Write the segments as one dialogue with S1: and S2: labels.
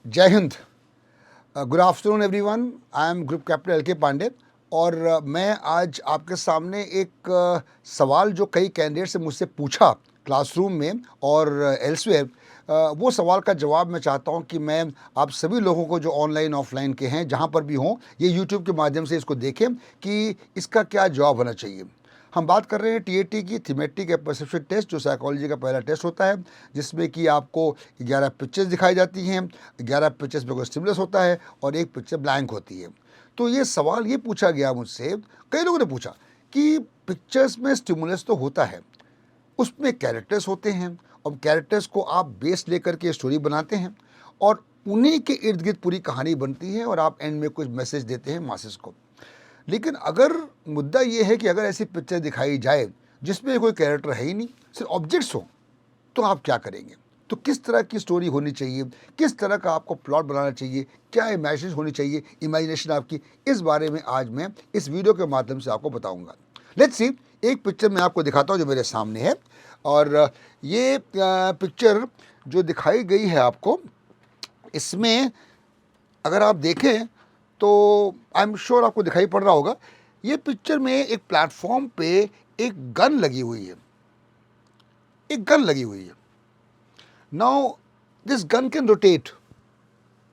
S1: जय Hind. Good afternoon everyone. I am group captain L के पांडे और मैं आज आपके सामने एक सवाल जो कई कैंडिडेट से मुझसे पूछा क्लासरूम में और एल्सवेयर, वो सवाल का जवाब मैं चाहता हूं कि मैं आप सभी लोगों को जो ऑनलाइन ऑफलाइन के हैं जहां पर भी हों, ये यूट्यूब के माध्यम से इसको देखें कि इसका क्या जवाब होना चाहिए। हम बात कर रहे हैं टीएटी की, थीमेटिक परसेप्शन टेस्ट, जो साइकोलॉजी का पहला टेस्ट होता है, जिसमें कि आपको 11 पिक्चर्स दिखाई जाती हैं। 11 पिक्चर्स में कोई स्टिमुलस होता है और एक पिक्चर ब्लैंक होती है। तो ये सवाल ये पूछा गया मुझसे, कई लोगों ने पूछा कि पिक्चर्स में स्टिमुलस तो होता है, उसमें कैरेक्टर्स होते हैं और कैरेक्टर्स को आप बेस लेकर के स्टोरी बनाते हैं और उन्हीं के इर्द गिर्द पूरी कहानी बनती है और आप एंड में कुछ मैसेज देते हैं मासेस को। लेकिन अगर मुद्दा ये है कि अगर ऐसी पिक्चर दिखाई जाए जिसमें कोई कैरेक्टर है ही नहीं, सिर्फ ऑब्जेक्ट्स हो, तो आप क्या करेंगे? तो किस तरह की स्टोरी होनी चाहिए, किस तरह का आपको प्लॉट बनाना चाहिए, क्या इमेजिनेशन होनी चाहिए, इमेजिनेशन आपकी, इस बारे में आज मैं इस वीडियो के माध्यम से आपको बताऊंगा। लेट्स सी, एक पिक्चर मैं आपको दिखाता हूं जो मेरे सामने है और ये पिक्चर जो दिखाई गई है आपको, इसमें अगर आप देखें तो आई एम श्योर आपको दिखाई पड़ रहा होगा, ये पिक्चर में एक प्लेटफॉर्म पे एक गन लगी हुई है। एक गन लगी हुई है। Now this gun can rotate,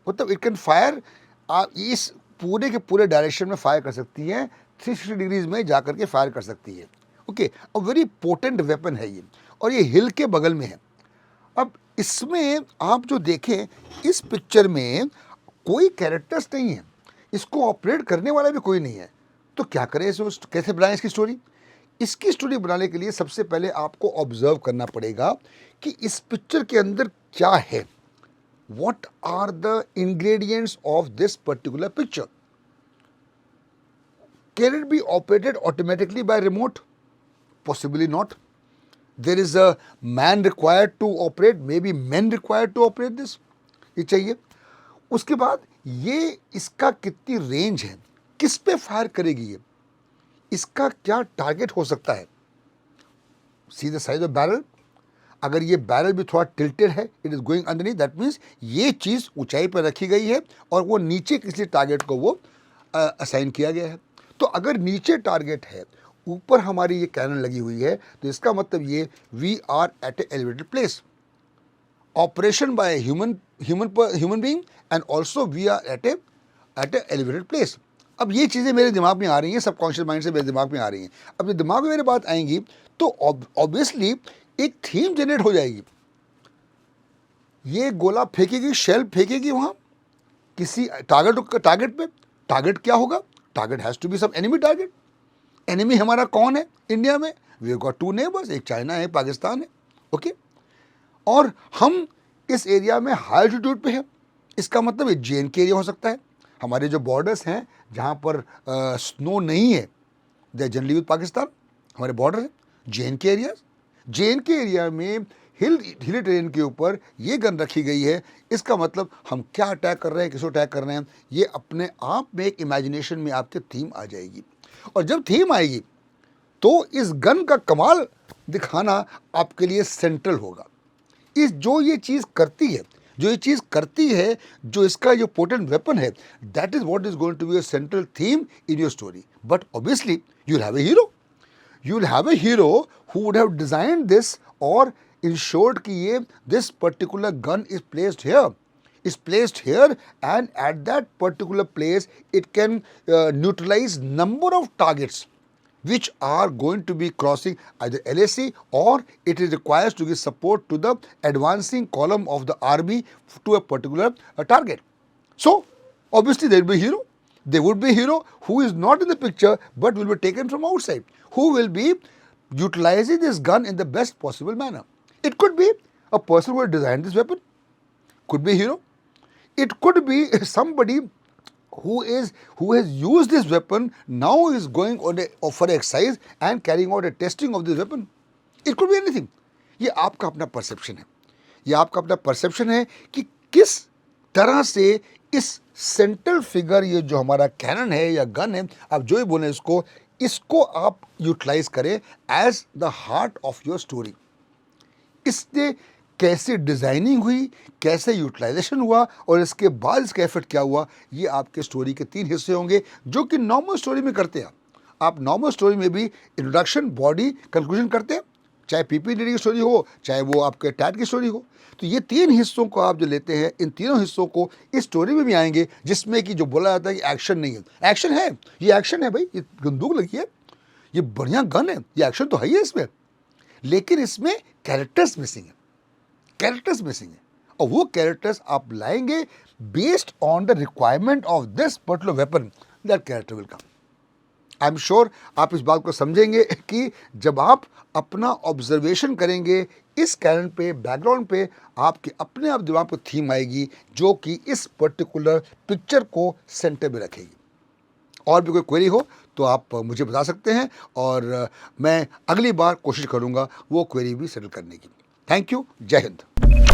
S1: मतलब इट कैन फायर, आप इस पूरे के पूरे डायरेक्शन में फायर कर सकती है, 360 डिग्रीज में जाकर के फायर कर सकती है। Okay, a very potent weapon है ये और ये हिल के बगल में है। अब इसमें आप जो देखें, इस पिक्चर में कोई कैरेक्टर्स नहीं है, इसको ऑपरेट करने वाला भी कोई नहीं है। तो क्या करें, इसको कैसे बनाएं इसकी स्टोरी? इसकी स्टोरी बनाने के लिए सबसे पहले आपको ऑब्जर्व करना पड़ेगा कि इस पिक्चर के अंदर क्या है। What are the ingredients of this particular picture? Can it be operated automatically by remote? Possibly not. There is a man required to operate, maybe men required to operate this, ये चाहिए। उसके बाद ये इसका कितनी रेंज है, किस पे फायर करेगी ये, इसका क्या टारगेट हो सकता है। See the size of barrel, अगर ये बैरल भी थोड़ा टिल्टेड है, it is going underneath, that means ये चीज़ ऊंचाई पर रखी गई है और वो नीचे किसी टारगेट को वो असाइन किया गया है। तो अगर नीचे टारगेट है, ऊपर हमारी ये कैनन लगी हुई है, तो इसका मतलब ये we are at a elevated place, operation by human being and also we are at a elevated place. अब ये चीज़ें मेरे दिमाग में आ रही हैं, सबकॉन्शियस माइंड से मेरे दिमाग में आ रही हैं। अब जब दिमाग में मेरी बात आएंगी तो ऑब्वियसली एक थीम जनरेट हो जाएगी। ये गोला फेंकेगी, शेल फेंकेगी वहाँ किसी टारगेट पे। टारगेट क्या होगा? Target has to be some enemy target. Enemy हमारा कौन है इंडिया में? वी गॉट 2 नेबर्स, एक चाइना है, पाकिस्तान है। ओके, और हम इस एरिया में हाई एल्टीट्यूड पे है, इसका मतलब ये जे के एरिया हो सकता है। हमारे जो बॉर्डर्स हैं जहाँ पर स्नो नहीं है, दे जनरली विद पाकिस्तान, हमारे बॉर्डर है जे के एरिया। जे के एरिया में हिली टेरेन के ऊपर ये गन रखी गई है, इसका मतलब हम क्या अटैक कर रहे हैं, किसको अटैक कर रहे हैं, ये अपने आप में एक इमेजिनेशन में आपके थीम आ जाएगी। और जब थीम आएगी तो इस गन का कमाल दिखाना आपके लिए सेंट्रल होगा। इस जो ये चीज़ करती है, जो इसका जो पोटेंट वेपन है, that is what is going to be a central theme in your story. But obviously you will have a hero who would have designed this और इंश्योर्ड कि ये this particular gun is placed here and at that particular place it can neutralize number of targets which are going to be crossing either LAC or it is requires to give support to the advancing column of the army to a particular target. So obviously there will be a hero. There would be a hero who is not in the picture but will be taken from outside, who will be utilizing this gun in the best possible manner. It could be a person who has designed this weapon, could be a hero. It could be somebody who has used this weapon, now is going on for exercise and carrying out a testing of this weapon. It could be anything. ये आपका अपना perception है, ये आपका अपना perception है कि किस तरह से इस सेंट्रल फिगर, ये जो हमारा कैनन है या गन है, आप जो ही बोले इसको आप यूटिलाइज करें as the heart of your story. इसने कैसे डिज़ाइनिंग हुई, कैसे यूटिलाइजेशन हुआ और इसके बाद इसका इफेक्ट क्या हुआ, ये आपके स्टोरी के 3 हिस्से होंगे जो कि नॉर्मल स्टोरी में करते हैं आप नॉर्मल स्टोरी में भी इंट्रोडक्शन, बॉडी, कंक्लूजन करते हैं, चाहे पीपी लीडिंग की स्टोरी हो, चाहे वो आपके टैट की स्टोरी हो। तो ये 3 हिस्सों को आप जो लेते हैं, इन तीनों हिस्सों को इस स्टोरी में भी आएंगे, जिसमें कि जो बोला जाता है कि एक्शन नहीं है। एक्शन है, ये एक्शन है भाई, ये बंदूक लगी है, ये बढ़िया गन है, ये एक्शन तो है ही है इसमें, लेकिन इसमें कैरेक्टर्स मिसिंग है, कैरेक्टर्स मिसिंग है। और वो कैरेक्टर्स आप लाएंगे based on the requirement of this particular weapon, that character will come. I am sure आप इस बात को समझेंगे कि जब आप अपना ऑब्जर्वेशन करेंगे इस कैरेक्टर पे, बैकग्राउंड पे, आपके अपने आप दिमाग को थीम आएगी जो कि इस पर्टिकुलर पिक्चर को सेंटर में रखेगी। और भी कोई क्वेरी हो तो आप मुझे बता सकते हैं और मैं अगली बार कोशिश करूंगा वो क्वेरी भी सेटल करने की। थैंक यू, जय हिंद।